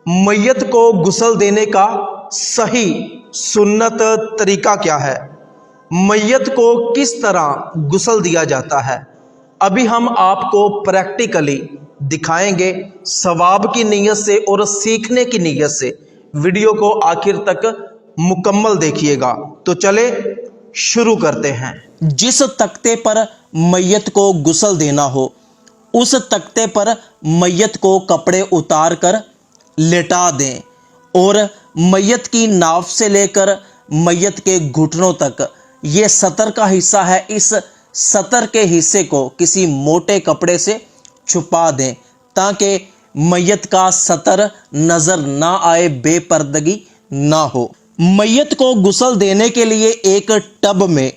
मैयत को गुस्ल देने का सही सुन्नत तरीका क्या है? मैयत को किस तरह गुस्ल दिया जाता है? अभी हम आपको प्रैक्टिकली दिखाएंगे सवाब की नीयत से और सीखने की नीयत से। वीडियो को आखिर तक मुकम्मल देखिएगा। तो चले शुरू करते हैं। जिस तख्ते पर मैयत को गुस्ल देना हो उस तख्ते पर मैयत को कपड़े उतार कर लेटा दें और मैयत की नाफ से लेकर मैयत के घुटनों तक ये सतर का हिस्सा है, इस सतर के हिस्से को किसी मोटे कपड़े से छुपा दें ताकि मैयत का सतर नजर ना आए, बेपर्दगी ना हो। मैयत को गुस्ल देने के लिए एक टब में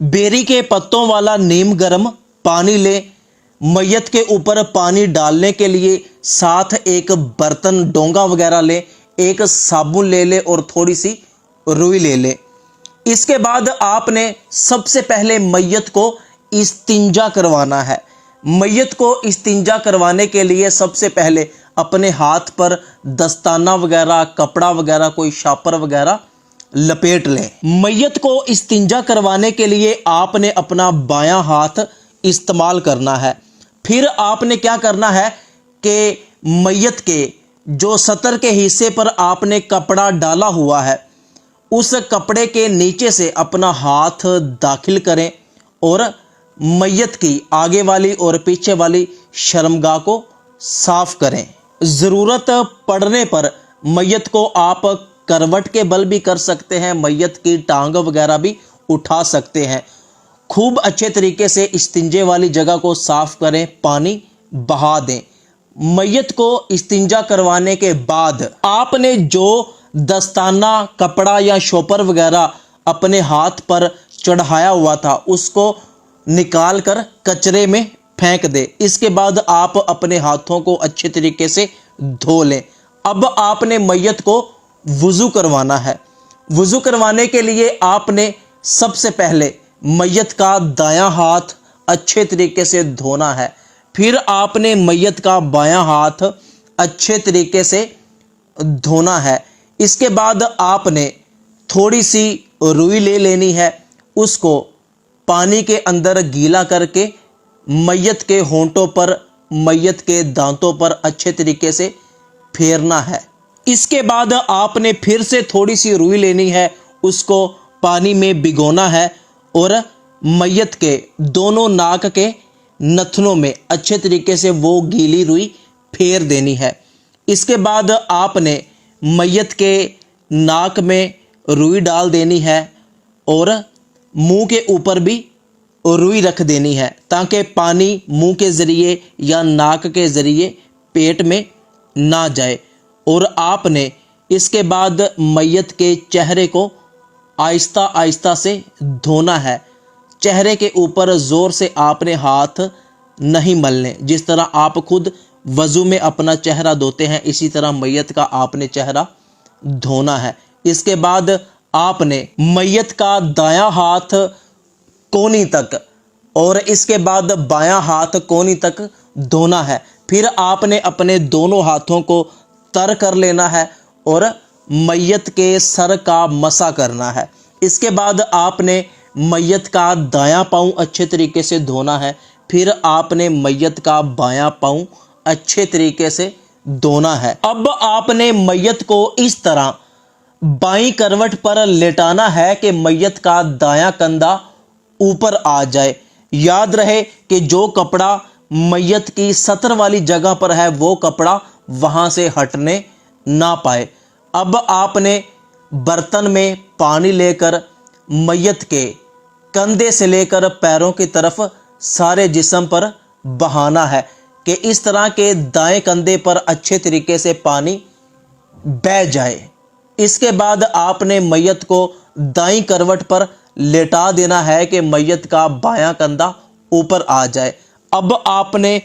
बेरी के पत्तों वाला नीम गर्म पानी लें। मैयत के ऊपर पानी डालने के लिए साथ एक बर्तन, डोंगा वगैरह लें, एक साबुन ले लें और थोड़ी सी रुई ले लें। इसके बाद आपने सबसे पहले मैयत को इस्तिंजा करवाना है। मैयत को इस्तिंजा करवाने के लिए सबसे पहले अपने हाथ पर दस्ताना वगैरह, कपड़ा वगैरह, कोई शापर वगैरह लपेट लें। मैयत को इस्तिंजा करवाने के लिए आपने अपना बायां हाथ इस्तेमाल करना है। फिर आपने क्या करना है कि मैयत के जो सतर के हिस्से पर आपने कपड़ा डाला हुआ है उस कपड़े के नीचे से अपना हाथ दाखिल करें और मैयत की आगे वाली और पीछे वाली शर्मगाह को साफ करें। ज़रूरत पड़ने पर मैयत को आप करवट के बल भी कर सकते हैं, मैयत की टांग वगैरह भी उठा सकते हैं। खूब अच्छे तरीके से इस्तिंजे वाली जगह को साफ करें, पानी बहा दें। मैयत को इस्तिंजा करवाने के बाद आपने जो दस्ताना, कपड़ा या शोपर वगैरह अपने हाथ पर चढ़ाया हुआ था उसको निकाल कर कचरे में फेंक दे। इसके बाद आप अपने हाथों को अच्छे तरीके से धो लें। अब आपने मैयत को वुज़ू करवाना है। वुज़ू करवाने के लिए आपने सबसे पहले मैयत का दायां हाथ अच्छे तरीके से धोना है। फिर आपने मैयत का बायां हाथ अच्छे तरीके से धोना है। इसके बाद आपने थोड़ी सी रुई ले लेनी है, उसको पानी के अंदर गीला करके मैयत के होंठों पर, मैयत के दांतों पर अच्छे तरीके से फेरना है। इसके बाद आपने फिर से थोड़ी सी रुई लेनी है, उसको पानी में भिगोना है और मैयत के दोनों नाक के नथनों में अच्छे तरीके से वो गीली रुई फेर देनी है। इसके बाद आपने मैयत के नाक में रुई डाल देनी है और मुंह के ऊपर भी रुई रख देनी है ताकि पानी मुंह के ज़रिए या नाक के ज़रिए पेट में ना जाए। और आपने इसके बाद मैयत के चेहरे को आहिस्ता आहिस्ता से धोना है। चेहरे के ऊपर ज़ोर से आपने हाथ नहीं मलने। जिस तरह आप खुद वज़ू में अपना चेहरा धोते हैं इसी तरह मैयत का आपने चेहरा धोना है। इसके बाद आपने मैयत का दायां हाथ कोहनी तक और इसके बाद बायां हाथ कोहनी तक धोना है। फिर आपने अपने दोनों हाथों को तर कर लेना है और मैयत के सर का मसा करना है। इसके बाद आपने मैयत का दायां पाँव अच्छे तरीके से धोना है। फिर आपने मैयत का बायां पाँव अच्छे तरीके से धोना है। अब आपने मैयत को इस तरह बाईं करवट पर लेटाना है कि मैयत का दायां कंधा ऊपर आ जाए। याद रहे कि जो कपड़ा मैयत की सतर वाली जगह पर है वो कपड़ा वहां से हटने ना पाए। अब आपने बर्तन में पानी लेकर मैयत के कंधे से लेकर पैरों की तरफ सारे जिस्म पर बहाना है कि इस तरह के दाएं कंधे पर अच्छे तरीके से पानी बह जाए। इसके बाद आपने मैयत को दाईं करवट पर लेटा देना है कि मैयत का बायां कंधा ऊपर आ जाए। अब आपने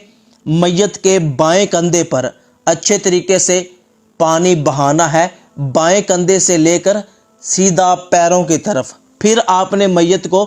मैयत के बाएं कंधे पर अच्छे तरीके से पानी बहाना है, बाएं कंधे से लेकर सीधा पैरों की तरफ। फिर आपने मैयत को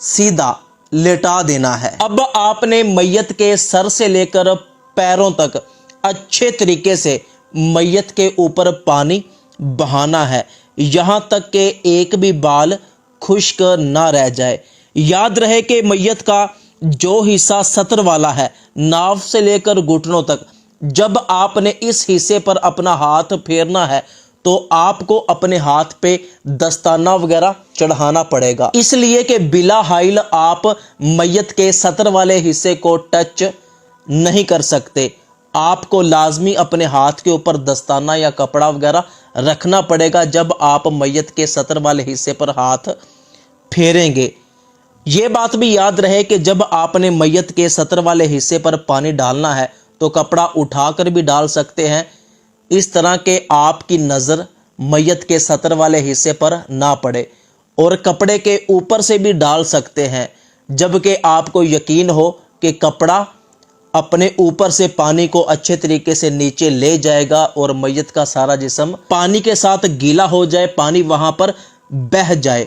सीधा लेटा देना है। अब आपने मैयत के सर से लेकर पैरों तक अच्छे तरीके से मैयत के ऊपर पानी बहाना है, यहाँ तक कि एक भी बाल खुश्क ना रह जाए। याद रहे कि मैयत का जो हिस्सा सतर वाला है, नाव से लेकर घुटनों तक, जब आपने इस हिस्से पर अपना हाथ फेरना है तो आपको अपने हाथ पे दस्ताना वगैरह चढ़ाना पड़ेगा, इसलिए कि बिला हाइल आप मैयत के सतर वाले हिस्से को टच नहीं कर सकते। आपको लाजमी अपने हाथ के ऊपर दस्ताना या कपड़ा वगैरह रखना पड़ेगा जब आप मैयत के सतर वाले हिस्से पर हाथ फेरेंगे। ये बात भी याद रहे कि जब आपने मैयत के सतर वाले हिस्से पर पानी डालना है तो कपड़ा उठाकर भी डाल सकते हैं, इस तरह के आपकी नज़र मैयत के सतर वाले हिस्से पर ना पड़े, और कपड़े के ऊपर से भी डाल सकते हैं जबकि आपको यकीन हो कि कपड़ा अपने ऊपर से पानी को अच्छे तरीके से नीचे ले जाएगा और मैयत का सारा जिस्म पानी के साथ गीला हो जाए, पानी वहां पर बह जाए।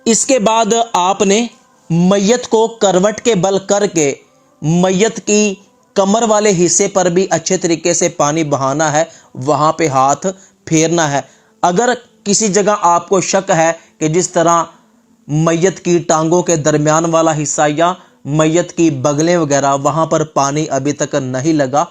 इसके बाद आपने मैयत को करवट के बल करके मैयत की कमर वाले हिस्से पर भी अच्छे तरीके से पानी बहाना है, वहां पे हाथ फेरना है। अगर किसी जगह आपको शक है कि जिस तरह मैयत की टांगों के दरमियान वाला हिस्सा या मैयत की बगलें वगैरह वहां पर पानी अभी तक नहीं लगा,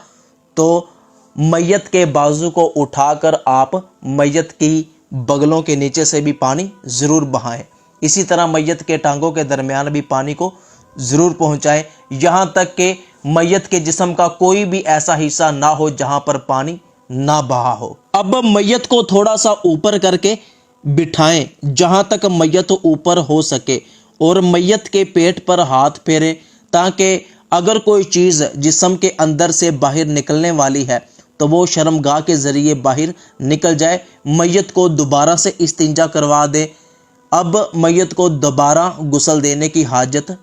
तो मैयत के बाजू को उठाकर आप मैयत की बगलों के नीचे से भी पानी ज़रूर बहाएं। इसी तरह मैयत के टांगों के दरमियान भी पानी को ज़रूर पहुंचाएं, यहाँ तक कि मैयत के जिस्म का कोई भी ऐसा हिस्सा ना हो जहां पर पानी ना बहा हो। अब मैयत को थोड़ा सा ऊपर करके बिठाएं जहां तक मैयत ऊपर हो सके, और मैयत के पेट पर हाथ फेरें ताकि अगर कोई चीज़ जिस्म के अंदर से बाहर निकलने वाली है तो वो शर्मगाह के ज़रिए बाहर निकल जाए। मैयत को दोबारा से इस्तिंजा करवा दें। अब मैयत को दोबारा गुस्ल देने की हाजत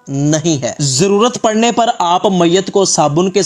नहीं है। ज़रूरत पड़ने पर आप मैयत को साबुन के